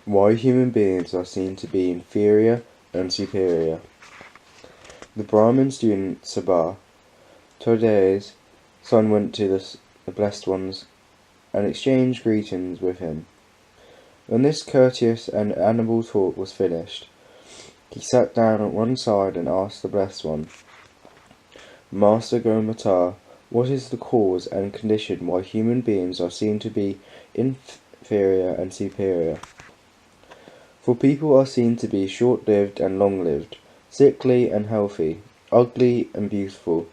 Why human beings are seen to be inferior and superior. The Brahmin student Sabha, Today's son, went to the Blessed Ones and exchanged greetings with him. When this courteous and amiable talk was finished, he sat down at one side and asked the Blessed One, Master Gautama, what is the cause and condition why human beings are seen to be inferior and superior? For people are seen to be short-lived and long-lived, sickly and healthy, ugly and beautiful,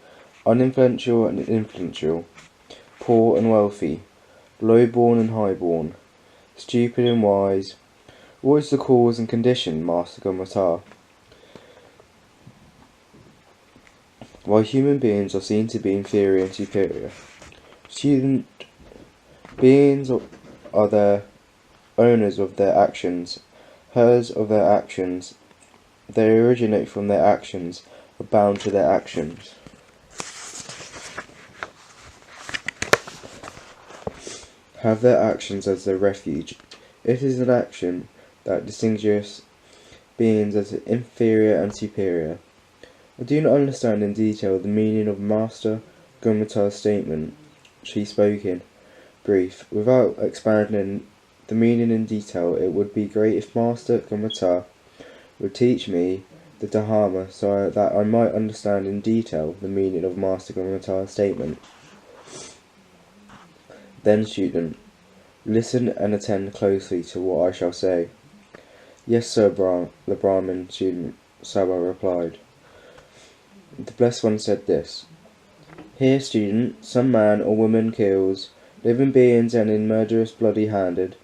uninfluential and influential, poor and wealthy, low-born and high-born, stupid and wise. What is the cause and condition, Master Gautama, why human beings are seen to be inferior and superior? Student, beings are the owners of their actions, herds of their actions. They originate from their actions, are bound to their actions. Have their actions as their refuge. It is an action that distinguishes beings as inferior and superior. I do not understand in detail the meaning of Master Gautama's statement. She spoke in brief. Without expanding the meaning in detail, it would be great if Master Gautama would teach me the Dharma so that I might understand in detail the meaning of Master Gautama's statement. Then, student, listen and attend closely to what I shall say. Yes, sir, the Brahmin student Sabha replied. The Blessed One said this. Here, student, some man or woman kills living beings and in murderous bloody-handed,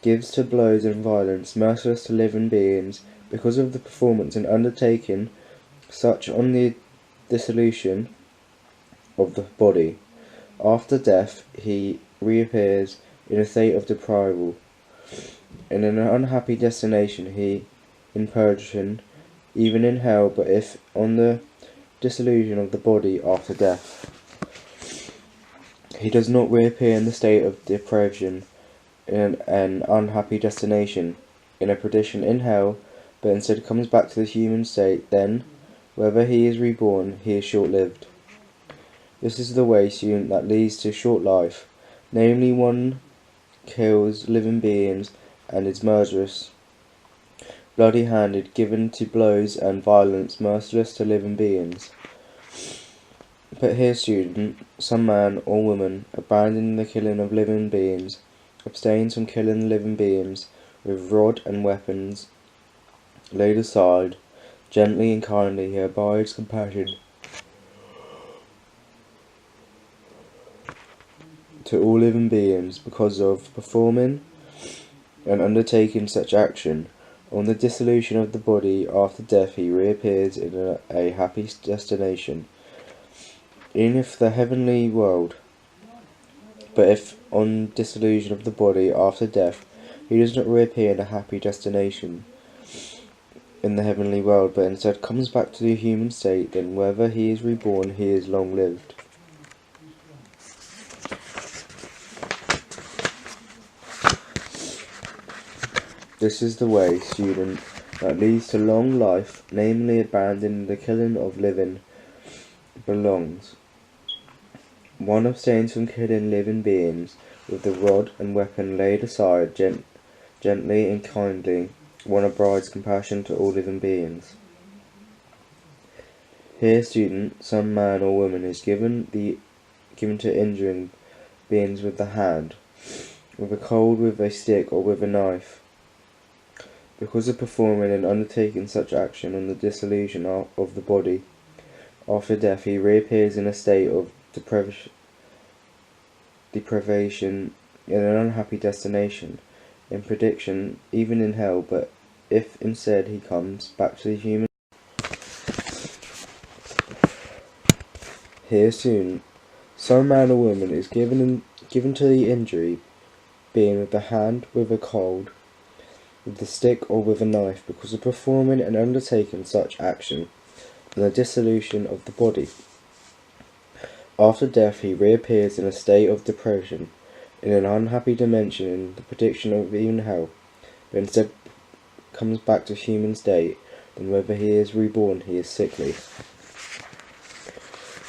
gives to blows and violence merciless to living beings because of the performance and undertaking such on the dissolution of the body. After death he reappears in a state of deprival, in an unhappy destination, he in purgation, even in hell, but if on the dissolution of the body after death, he does not reappear in the state of depravation, in an unhappy destination, in a perdition in hell, but instead comes back to the human state, then, whether he is reborn, he is short-lived. This is the way, student, that leads to short life, namely one kills living beings and is murderous, bloody-handed, given to blows and violence, merciless to living beings. But here, student, some man or woman, abandoning the killing of living beings, abstains from killing living beings with rod and weapons laid aside. Gently and kindly he abides compassion to all living beings because of performing and undertaking such action. On the dissolution of the body after death he reappears in a happy destination, in the heavenly world. But if on dissolution of the body after death he does not reappear in a happy destination in the heavenly world, but instead comes back to the human state, then whether he is reborn, he is long-lived. This is the way, student, that leads to long life, namely abandoning the killing of living belongs. One abstains from killing living beings with the rod and weapon laid aside. Gently and kindly one abides compassion to all living beings. Here, student, some man or woman is given to injuring beings with the hand, with a cold, with a stick, or with a knife. Because of performing and undertaking such action on the dissolution of the body after death, he reappears in a state of depravation in an unhappy destination, in prediction, even in hell, but if instead he comes back to the human. Here soon, some man or woman is given to the injury, being with the hand, with a cold, with the stick, or with a knife, because of performing and undertaking such action on the dissolution of the body. After death he reappears in a state of depression, in an unhappy dimension, in the prediction of even hell, but instead comes back to human state, then whether he is reborn, he is sickly.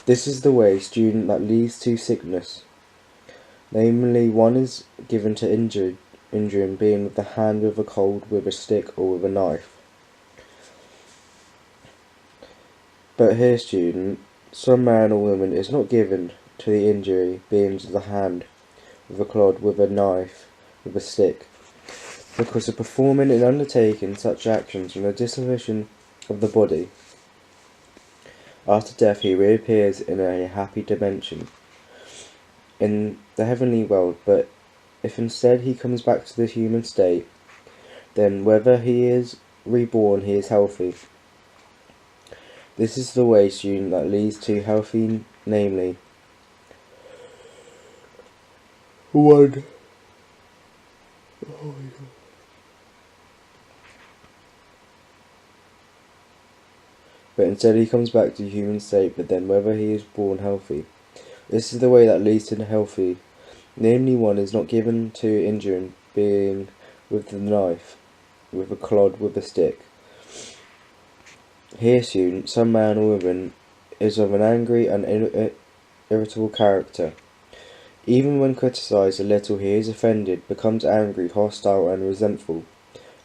This is the way, student, that leads to sickness. Namely, one is given to injuring, being with the hand, with a cold, with a stick, or with a knife. But here, student, some man or woman is not given to the injury, being with the hand, with a clod, with a knife, with a stick, because of performing and undertaking such actions from the dissolution of the body. After death he reappears in a happy dimension, in the heavenly world, but if instead he comes back to the human state, then whether he is reborn, he is healthy. This is the way, student, that leads to healthy, namely, 1. But instead he comes back to human state, but then whether he is born healthy. This is the way that leads to healthy, namely, one is not given to injuring, being with the knife, with a clod, with a stick. Here, student, some man or woman is of an angry and irritable character. Even when criticised a little, he is offended, becomes angry, hostile, and resentful,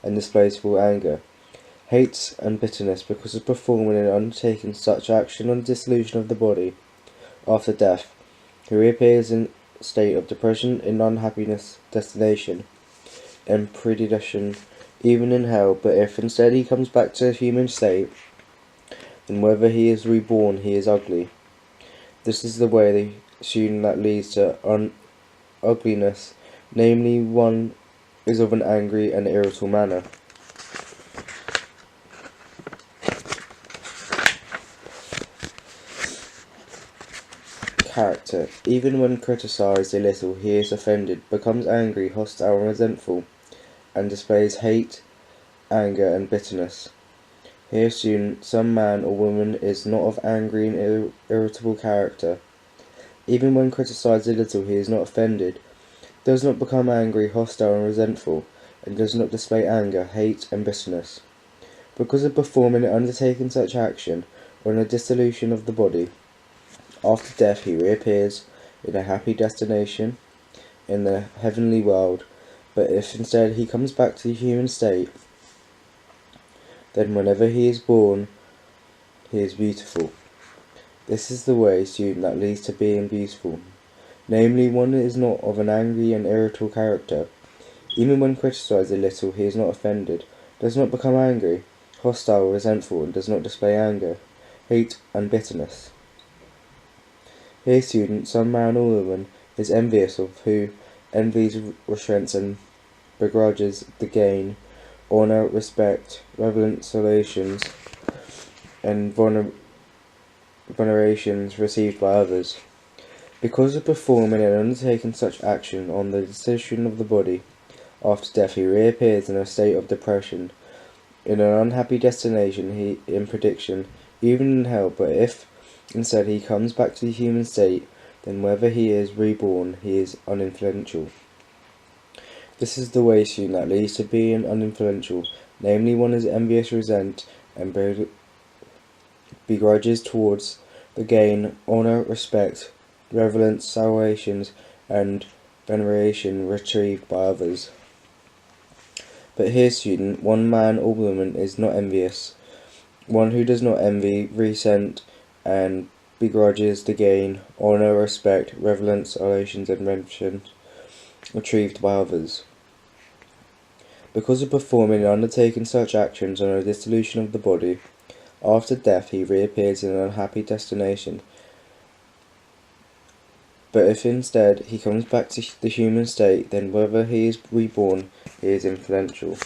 and displays full anger, hates, and bitterness because of performing and undertaking such action on the dissolution of the body. After death, he reappears in a state of depression, in unhappiness, destination, and predilection, even in hell. But if instead he comes back to a human state, then whether he is reborn, he is ugly. This is the way, the student, that leads to ugliness, namely, one is of an angry and irritable manner. Character. Even when criticised a little, he is offended, becomes angry, hostile, and resentful, and displays hate, anger, and bitterness. Here, student, some man or woman is not of angry and irritable character. Even when criticised a little, he is not offended, does not become angry, hostile, and resentful, and does not display anger, hate, and bitterness. Because of performing and undertaking such action, or in the dissolution of the body, after death he reappears in a happy destination, in the heavenly world, but if instead he comes back to the human state, then whenever he is born, he is beautiful. This is the way, student, that leads to being beautiful. Namely, one is not of an angry and irritable character. Even when criticised a little, he is not offended, does not become angry, hostile, resentful, and does not display anger, hate, and bitterness. Here, student, some man or woman is envious of who envies, resents, and begrudges the gain, honour, respect, reverence, relations, and venerations received by others. Because of performing and undertaking such action on the dissolution of the body, after death he reappears in a state of depression, in an unhappy destination, in prediction, even in hell. But if instead he comes back to the human state, then whether he is reborn, he is uninfluential. This is the way, student, that leads to being uninfluential. Namely, one is envious, resent, and begrudges towards the gain, honour, respect, reverence, salvations, and veneration retrieved by others. But here, student, one man or woman is not envious, one who does not envy, resent, and begrudges the gain, honour, respect, reverence, salvations, and veneration retrieved by others. Because of performing and undertaking such actions on a dissolution of the body, after death he reappears in an unhappy destination. But if instead he comes back to the human state, then whether he is reborn, he is influential.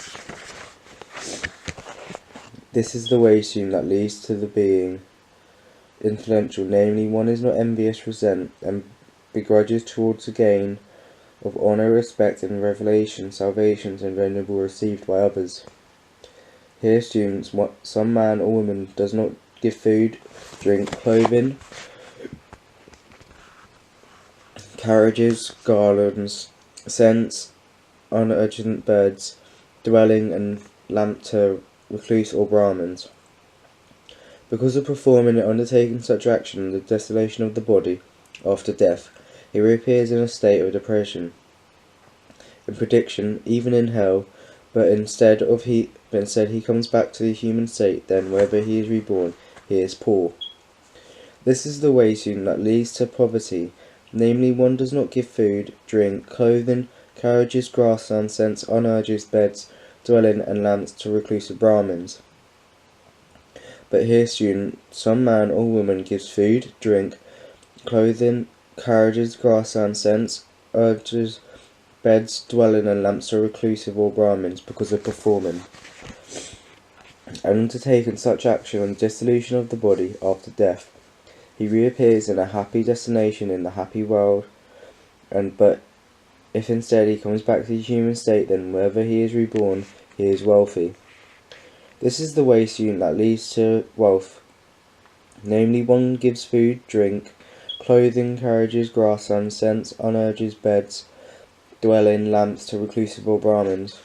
This is the way, student, that leads to the being influential. Namely, one is not envious, resent, and begrudges towards the gain of honour, respect, and revelation, salvations, and venerable received by others. Here, students, some man or woman does not give food, drink, clothing, carriages, garlands, scents, unurgent beds, dwelling and lamp to recluse or Brahmins. Because of performing and undertaking such action in the desolation of the body after death, he reappears in a state of depression, in prediction, even in hell, but instead he comes back to the human state. Then, wherever he is reborn, he is poor. This is the way soon that leads to poverty, namely, one does not give food, drink, clothing, carriages, grassland, scents, unurges, beds, dwelling, and lamps to reclusive Brahmins. But here, student, some man or woman gives food, drink, clothing, carriages, grassland, scents, urges, beds, dwelling, and lamps to reclusive or Brahmins because of performing and undertaking such action on the dissolution of the body after death. He reappears in a happy destination in the happy world, but if instead he comes back to the human state, then wherever he is reborn, he is wealthy. This is the way, student, that leads to wealth. Namely, one gives food, drink, clothing, carriages, grassland, scents, unurges, beds, dwelling, lamps to reclusive or Brahmins.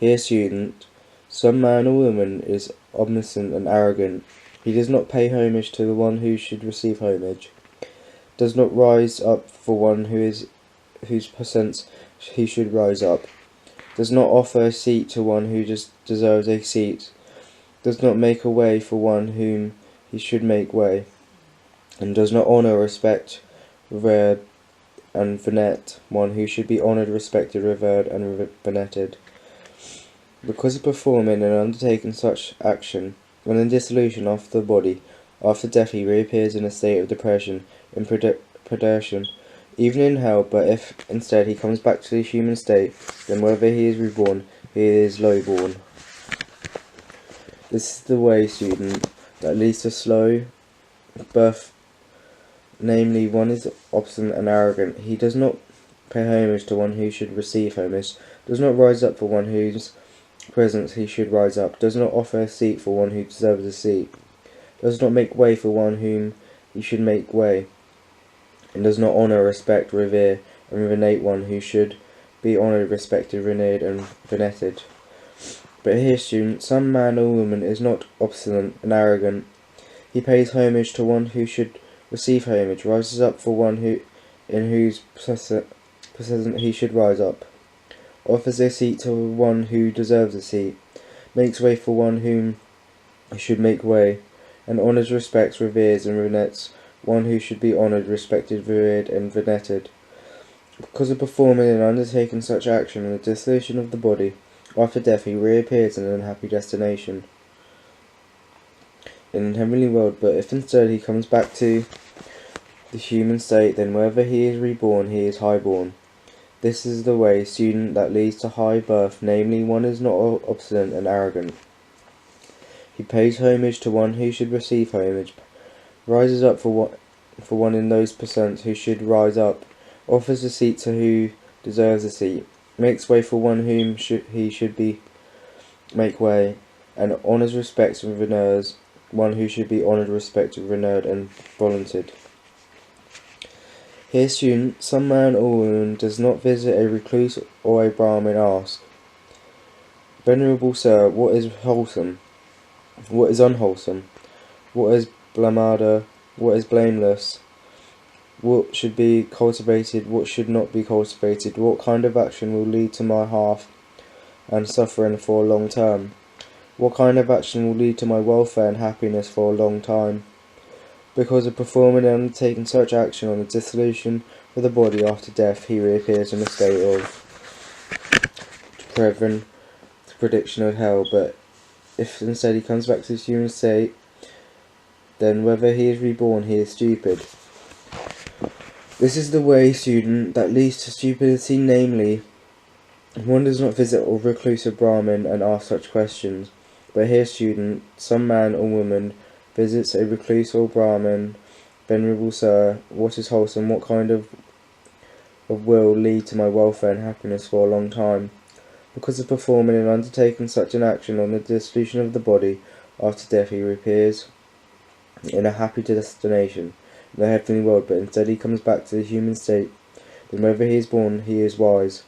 Here, student, some man or woman is obstinate and arrogant. He does not pay homage to the one who should receive homage, does not rise up for one whose presence he should rise up, does not offer a seat to one who deserves a seat, does not make a way for one whom he should make way, and does not honour, respect, revere, and venerate one who should be honoured, respected, revered, and venerated. Because of performing and undertaking such action, when in dissolution of the body, after death he reappears in a state of depression, in predation, even in hell, but if instead he comes back to the human state, then wherever he is reborn, he is low-born. This is the way, student, that leads to slow birth, namely, one is obstinate and arrogant. He does not pay homage to one who should receive homage, does not rise up for one whose presence he should rise up, does not offer a seat for one who deserves a seat, does not make way for one whom he should make way, and does not honour, respect, revere, and venerate one who should be honoured, respected, revered, and venerated. But here, student, some man or woman is not obstinate and arrogant. He pays homage to one who should receive homage, rises up for one in whose presence he should rise up, offers a seat to one who deserves a seat, makes way for one whom he should make way, and honours, respects, reveres, and venerates one who should be honoured, respected, revered, and venerated. Because of performing and undertaking such action in the dissolution of the body, after death he reappears in an unhappy destination, in the heavenly world, but if instead he comes back to the human state, then wherever he is reborn, he is highborn. This is the way, student, that leads to high birth, namely, one is not obstinate and arrogant. He pays homage to one who should receive homage, rises up for one in those present who should rise up, offers a seat to who deserves a seat, makes way for one whom he should be make way, and honours, respects, and veneres one who should be honoured, respected, revered, and volunteered. Here, student, some man or woman does not visit a recluse or a Brahmin ask, Venerable sir, what is wholesome? What is unwholesome? What is blamada? What is blameless? What should be cultivated? What should not be cultivated? What kind of action will lead to my health and suffering for a long term? What kind of action will lead to my welfare and happiness for a long time? Because of performing and undertaking such action on the dissolution of the body after death, he reappears in a state of prediction of hell, but if instead he comes back to his human state, then whether he is reborn, he is stupid. This is the way, student, that leads to stupidity, namely, one does not visit a reclusive Brahmin and ask such questions, but here, student, some man or woman visits a recluse or Brahmin, Venerable sir, what is wholesome? What kind of will lead to my welfare and happiness for a long time? Because of performing and undertaking such an action on the dissolution of the body after death, he reappears in a happy destination in the heavenly world, but instead he comes back to the human state, then whether he is born, he is wise.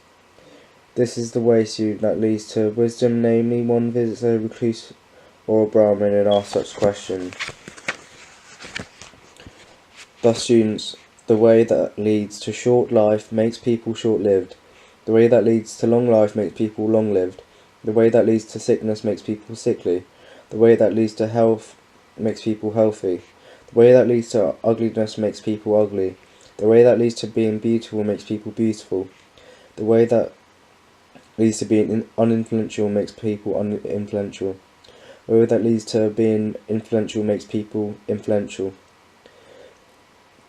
This is the way, student, that leads to wisdom, namely one visits a recluse or a Brahmin and asks such questions. Thus, students, the way that leads to short life makes people short-lived. The way that leads to long life makes people long-lived. The way that leads to sickness makes people sickly. The way that leads to health makes people healthy. The way that leads to ugliness makes people ugly. The way that leads to being beautiful makes people beautiful. The way that leads to being uninfluential makes people uninfluential. The way that leads to being influential makes people influential.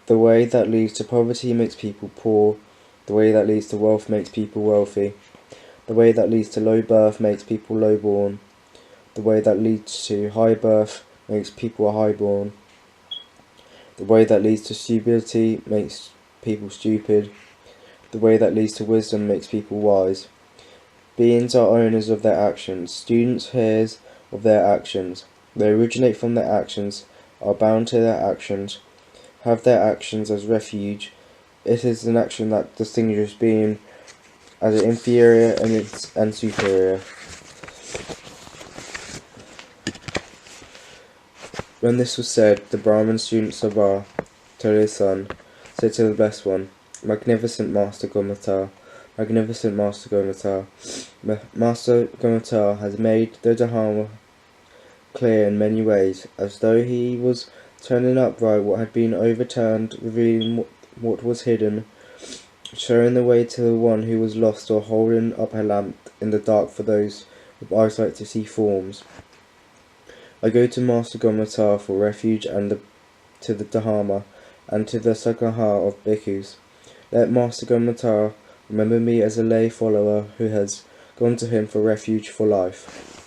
The way that leads to poverty makes people poor. The way that leads to wealth makes people wealthy. The way that leads to low birth makes people low-born. The way that leads to high birth makes people high-born. The way that leads to stupidity makes people stupid. The way that leads to wisdom makes people wise. Beings are owners of their actions. Students heirs of their actions. They originate from their actions, are bound to their actions, have their actions as refuge. It is an action that distinguishes being as inferior and superior. When this was said, the Brahmin student Sabha told his son, said to the Blessed One, Magnificent Master Gomatar, Magnificent Master Gomatar, Master Gomatar has made the Dharma clear in many ways, as though he was turning upright what had been overturned, revealing what was hidden, showing the way to the one who was lost, or holding up a lamp in the dark for those with eyesight to see forms. I go to Master Gomatar for refuge and to the Dharma and to the Sangha of bhikkhus. Let Master Gomatar remember me as a lay follower who has gone to him for refuge for life.